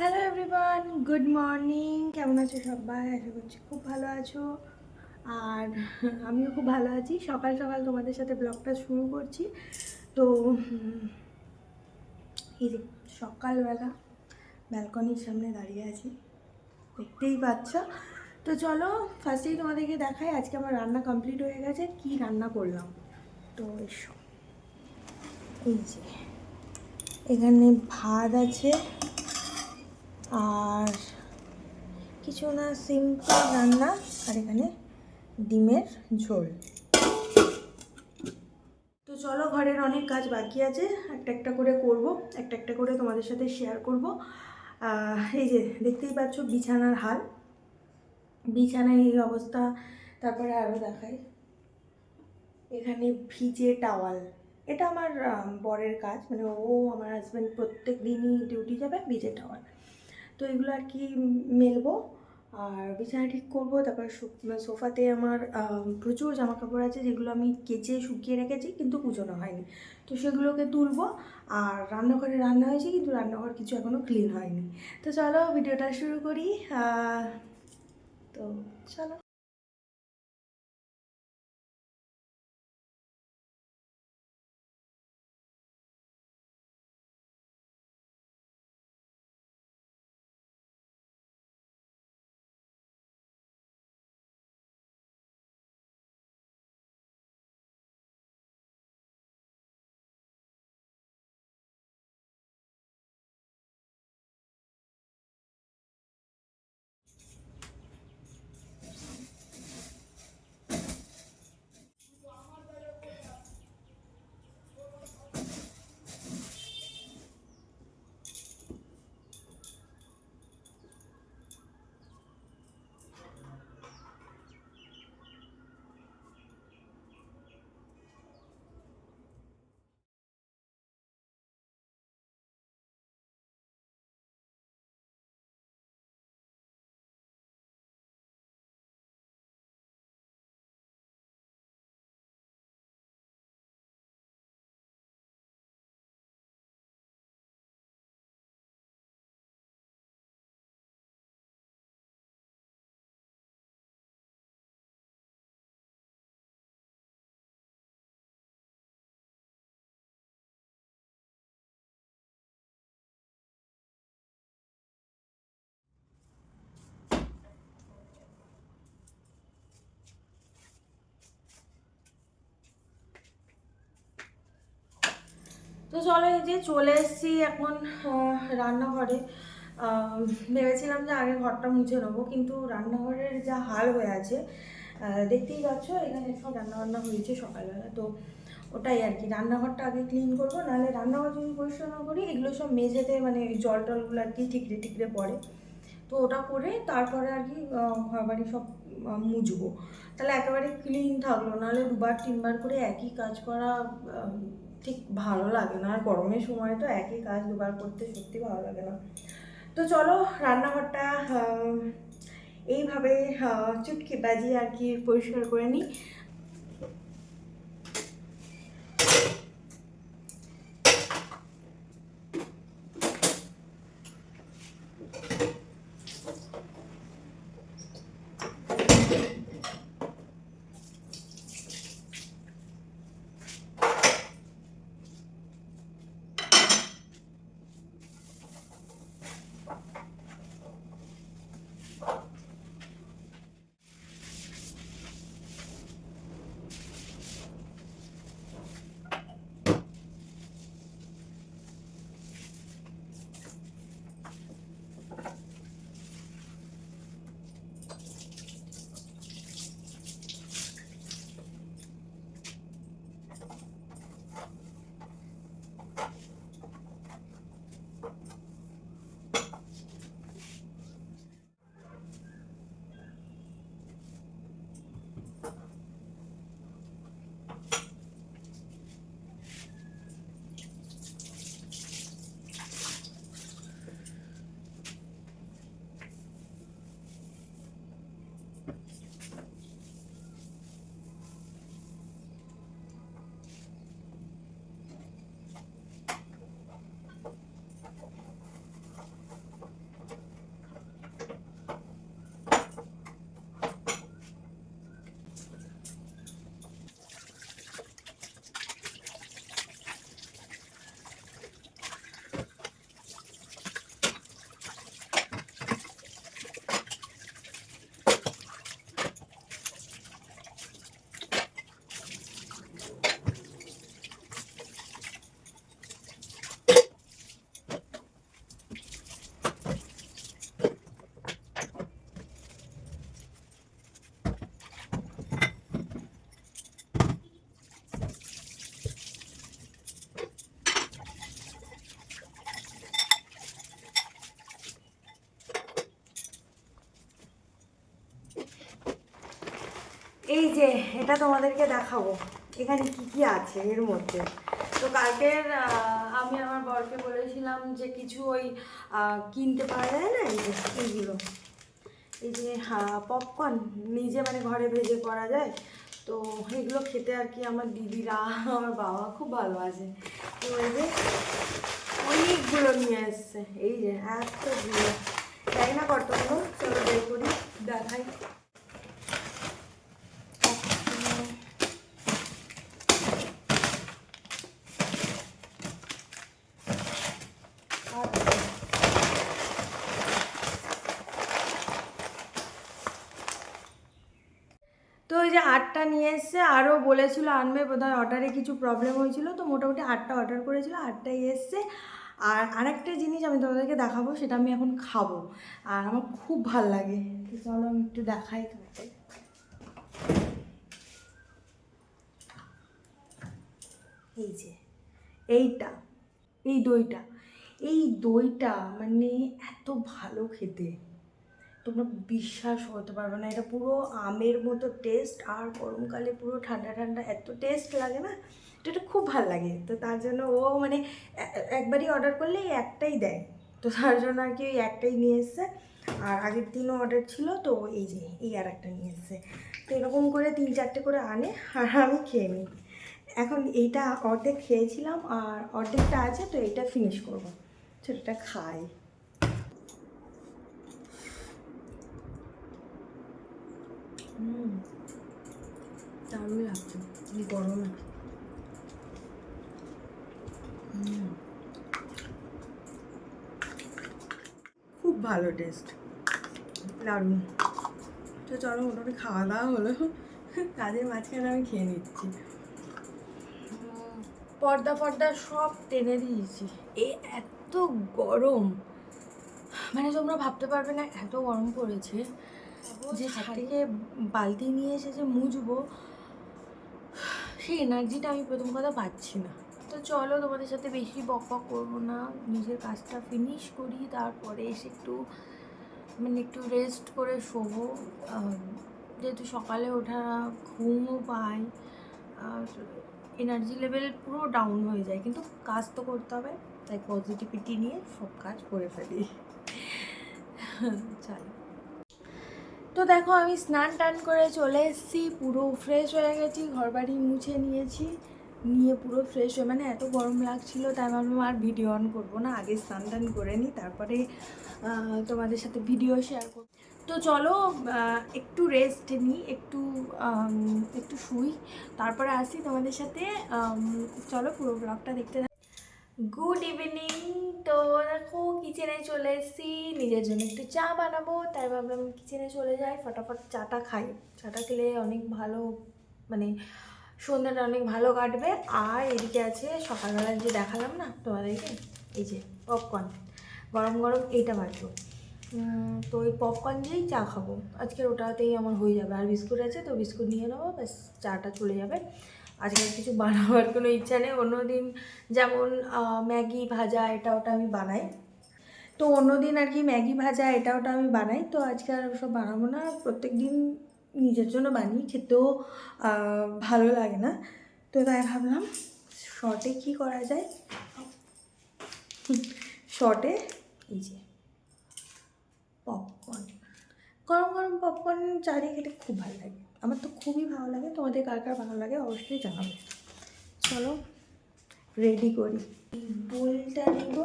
Hello everyone, good morning. কেমন আছো সবাই? আশা করছি খুব ভালো আছো। আর আমিও খুব ভালো আছি। সকাল সকাল তোমাদের সাথে ব্লগটা শুরু করছি। তো এই যে সকালবেলা ব্যালকনির সামনে দাঁড়িয়ে আছি, দেখতেই পাচ্ছ। তো চলো ফার্স্টেই তোমাদেরকে দেখাই আজকে আমার রান্না কমপ্লিট হয়ে গেছে, কি রান্না করলাম। তো এসো, এই যে এখানে ভাত আছে আর কিছু না, সিম্পল রান্না। আর এখানে ডিমের ঝোল। তো চলো, ঘরের অনেক কাজ বাকি আছে, একটা একটা করে করব, একটা একটা করে তোমাদের সাথে শেয়ার করব। এই যে দেখতেই পাচ্ছ বিছানার হাল, বিছানায় এই অবস্থা। তারপরে আরও দেখাই, এখানে ভিজে টাওয়াল। এটা আমার বরের কাজ, মানে ও আমার হাজব্যান্ড প্রত্যেক দিনই ডিউটি যাবে, ভিজে টাওয়াল। তো এগুলো আর কি মেলবো আর বিছানা ঠিক করবো। তারপর সোফাতে আমার প্রচুর জামা কাপড় আছে যেগুলো আমি কেচে শুকিয়ে রেখেছি কিন্তু কুচোনো হয়নি, তো সেগুলোকে তুলবো। আর রান্নাঘরে রান্না হয়েছে কিন্তু রান্নাঘর কিছু এখনও ক্লিন হয়নি। তো চলো ভিডিওটা শুরু করি। তো চলো। তো চলো, এই যে চলে এসেছি এখন রান্নাঘরে। ভেবেছিলাম যে আগে ঘরটা মুছে নেবো, কিন্তু রান্নাঘরের যা হাল হয়ে আছে দেখতেই পাচ্ছ, এখানে সব রান্নাবান্না হয়েছে সকালবেলা। তো ওটাই আর কি, রান্নাঘরটা আগে ক্লিন করবো, নাহলে রান্নাঘর যদি পরিষ্কার না করি এগুলো সব মেঝেতে মানে জল টলগুলো আর কি ঠিকরে ঠিকরে পড়ে। তো ওটা করে তারপরে আর কি ঘর বাড়ি সব মুছবো, তাহলে একেবারে ক্লিন থাকলো। নাহলে দুবার তিনবার করে একই কাজ করা ঠিক ভালো লাগে না। আর গরমের সময় তো একই কাজ দুবার করতে সত্যি ভালো লাগে না। তো চলো রান্নাঘরটা এইভাবে চুটকি বাজিয়ে আর কি পরিষ্কার করে নিই। এই যে এটা তোমাদেরকে দেখাবো এখানে কি কি আছে এর মধ্যে। তো কালকের আমি আমার বরকে বলেছিলাম যে কিছু ওই কিনতে পাওয়া যায় না, এই যে এইগুলো, এই যে পপকর্ন নিজে মানে ঘরে ভেজে করা যায়, তো এগুলো খেতে আর কি আমার দিদিরা আমার বাবা খুব ভালোবাসে। তো এই যে অনেকগুলো নিয়ে এসছে, এই যে এতগুলো, তাই না কতগুলো, চলো বের করি দেখাই। তো ওই যে 8টা নিয়ে এসছে, আরও বলেছিল আনবে, বোধহয় অর্ডারে কিছু প্রবলেম হয়েছিল, তো মোটামুটি 8টা অর্ডার করেছিল, 8টাই এসছে। আর আরেকটা জিনিস আমি তোমাদেরকে দেখাবো, সেটা আমি এখন খাবো আর আমার খুব ভাল লাগে, তো চলো আমি একটু দেখাই তোমাকে। এই যে এইটা, এই দইটা মানে এত ভালো খেতে, তোমরা বিশ্বাস করতে পারবে না, এটা পুরো আমের মতো টেস্ট, আর গরমকালে পুরো ঠান্ডা ঠান্ডা এত টেস্ট লাগে না, এটা খুব ভালো লাগে। তো তার জন্য ও মানে একবারই অর্ডার করলে এই একটাই দেয়, তো তার জন্য আর কি ওই একটাই নিয়ে এসছে। আর আগের দিনও অর্ডার ছিল, তো এই যে এই আর একটা নিয়ে এসছে। তো এরকম করে 3-4টে করে আনে আর আমি খেয়ে নিই। এখন এইটা অর্ধেক খেয়েছিলাম আর অর্ধেকটা আছে, তো এইটা ফিনিশ করবো, সেটা খাই। দারুণ লাগছে এই গরমে। খুব ভালো টেস্ট, দারুণ। তো চলো মোটামুটি খাওয়া দাওয়া হলো, কাজের মাঝখানে আমি খেয়ে নিচ্ছি। পর্দা সব টেনে দিয়েছি, এত গরম মানে তোমরা ভাবতে পারবে না এত গরম পড়েছে, যে থেকে বালতি নিয়ে এসে যে মুছবো সেই এনার্জিটা আমি প্রথম কথা পাচ্ছি না। তো চলো তোমাদের সাথে বেশি বক করবো না, নিজের কাজটা ফিনিশ করি, তারপরে এসে একটু রেস্ট করে শোবো, যেহেতু সকালে ওঠা, ঘুমও পাই, এনার্জি লেভেল পুরো ডাউন হয়ে যায়, কিন্তু কাজ তো করতে হবে, তাই পজিটিভিটি নিয়ে সব কাজ করে ফেলি। চলো, তো দেখো আমি স্নান টান করে চলে এসেছি, পুরো ফ্রেশ হয়ে গেছি, ঘর বাড়ি মুছে নিয়েছি, নিয়ে পুরো ফ্রেশ হয়ে মানে এত গরম লাগছিল, তাই ভাবলাম আর ভিডিও অন করবো না, আগে স্নান টান করে নিই, তারপরে তোমাদের সাথে ভিডিও শেয়ার করব। তো চলো একটু রেস্ট নিই, একটু শুই, তারপরে আসি তোমাদের সাথে। চলো পুরো ব্লগটা দেখতে। Good evening. তো দেখো কিচেনে চলে এসেছি, নিজের জন্য একটু চা বানাবো, তাই ভাবলাম কিচেনে চলে যাই, ফটাফট চাটা খাই, চাটা খেলে অনেক ভালো, মানে সন্ধ্যাটা অনেক ভালো কাটবে। আর এদিকে আছে সকালবেলা যে দেখালাম না তোমাদেরকে, এই যে পপকর্ন, গরম গরম এইটা বাজবো, তো ওই পপকর্ন দিয়েই চা খাবো আজকের, ওটাতেই আমার হয়ে যাবে। আর বিস্কুট আছে, তো বিস্কুট নিয়ে নেবো, ব্যাস চাটা চলে যাবে। আজকে কিছু বানাবার কোনো ইচ্ছা নেই, অন্যদিন যেমন ম্যাগি ভাজা এটা ওটা আমি বানাই, তো অন্যদিন আর কি ম্যাগি ভাজা এটা ওটা আমি বানাই, তো আজকে আর ওসব বানাবো না, প্রত্যেক দিন নিজের জন্য বানিয়ে খেতেও ভালো লাগে না, তো তাই ভাবলাম শর্টে কি করা যায়, শর্টে এই যে পপকর্ন, গরম গরম পপকর্ন চা দিয়ে খেতে খুব ভালো লাগে, আমার তো খুবই ভালো লাগে, তোমাদের কার কার ভালো লাগে অবশ্যই জানাবে। চলো রেডি করি, বোলটা নিব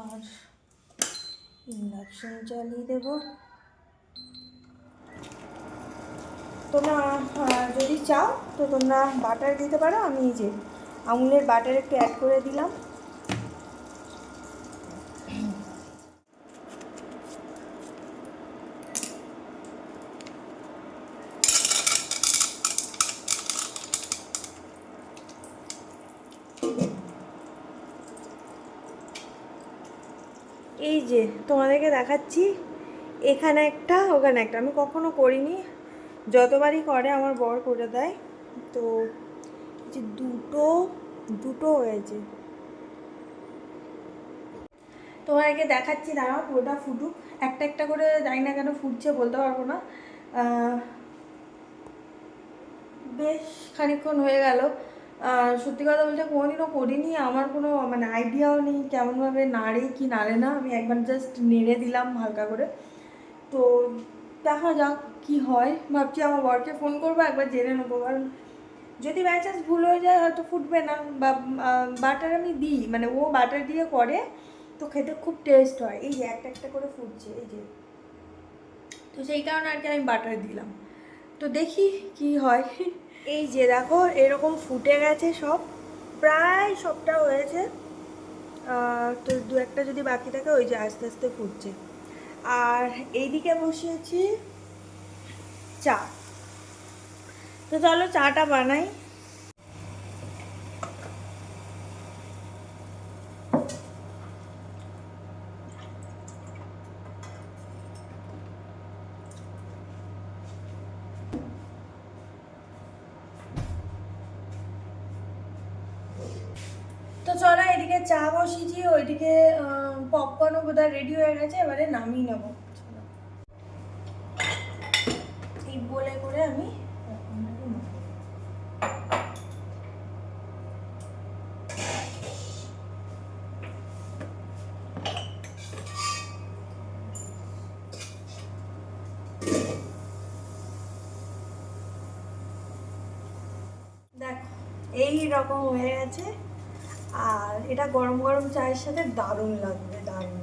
আর ইন্ডাকশন চালিয়ে দেব। তোমরা যদি চাও তো তোমরা বাটার দিতে পারো, আমি এই যে আমুলের বাটার একটু অ্যাড করে দিলাম। এই যে তোমাদেরকে দেখাচ্ছি, এখানে একটা ওখানে একটা, আমি কখনো করিনি, যতবারই করে আমার বর করে দেয়, তো যে দুটো হয়েছে। তোমাকে দেখাচ্ছি, দাঁড়াও পুরোটা ফুটুক। একটা একটা করে জানি না কেন ফুটছে, বলতে পারবো না। বেশ খানিকক্ষণ হয়ে গেল। সত্যি কথা বলতে কোনোদিনও করিনি, আমার কোনো মানে আইডিয়াও নেই কেমনভাবে নাড়ে কি নাড়ে না। আমি একবার জাস্ট নেড়ে দিলাম হালকা করে। তো দেখা যাক কি হয়। ভাবছি আমার বরকে ফোন করবো, একবার জেনে নেবো, কারণ যদি বাই চান্স ভুল হয়ে যায় হয়তো ফুটবে না। বা বাটার আমি দিই, মানে ও বাটার দিয়ে করে, তো খেতে খুব টেস্ট হয়। এই যে একটা একটা করে ফুটছে, এই যে, তো সেই কারণে আর কি আমি বাটার দিলাম। তো দেখি কি হয়। এই যে দেখো এরকম ফুটে গেছে সব, প্রায় সবটা হয়েছে। তো দু একটা যদি বাকি থাকে, ওই যে আস্তে আস্তে ফুটছে। আর এইদিকে বসিয়েছি চা। তো চলো চাটা বানাই। তো চলো এদিকে চা বসিয়েছি, ওইদিকে পপকর্নও বোধহয় রেডি হয়ে গেছে, এবারে নামিয়ে নেবো। এই বলে করে আমি দেখো এই রকম হয়ে গেছে। আর এটা গরম গরম চায়ের সাথে দারুণ লাগবে, দারুণ।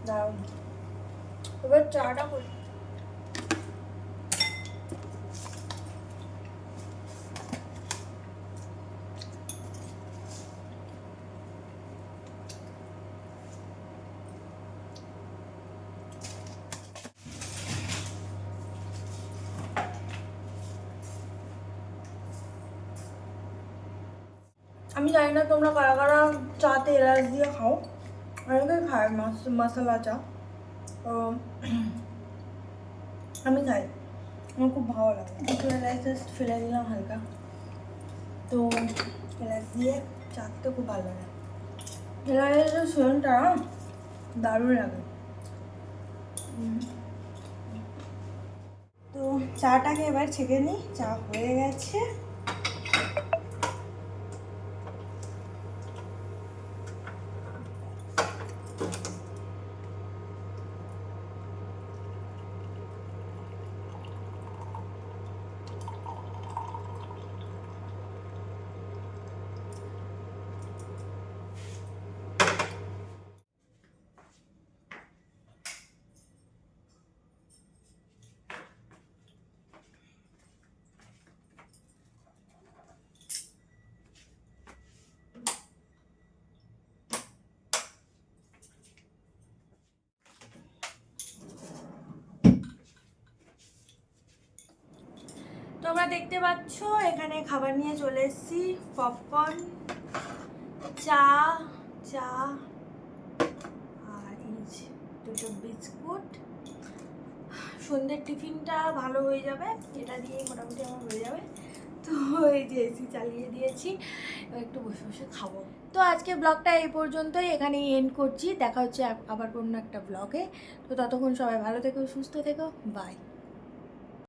দারুণ। এবার চাটা করি। আমি জানি না তোমরা কারা কারা চাতে এলাচ দিয়ে খাও, অনেকে খায় মশলা চা। তো আমি খাই, আমার খুব ভালো লাগে। একটু এলাচ জাস্ট ফেলে দিলাম হালকা, তো এলাচ দিয়ে চা খেতে খুব ভালো লাগে। এলাচের সেন্টটা দারুণ লাগে। তো চাটাকে এবার ছেঁকে নিই, চা হয়ে গেছে। তোমরা দেখতে পাচ্ছ এখানে খাবার নিয়ে চলে এসেছি, পপকর্ন, চা, চা আর এই যে দুটো বিস্কুট। সন্ধ্যের টিফিনটা ভালো হয়ে যাবে, এটা দিয়েই মোটামুটি আমার হয়ে যাবে। তো এই যে এসি চালিয়ে দিয়েছি, একটু বসে বসে খাবো। তো আজকে ব্লগটা এই পর্যন্তই, এখানেই এন্ড করছি। দেখা হচ্ছে আবার কোনো একটা ব্লগে। তো ততক্ষণ সবাই ভালো থেকো, সুস্থ থেকো, বাই।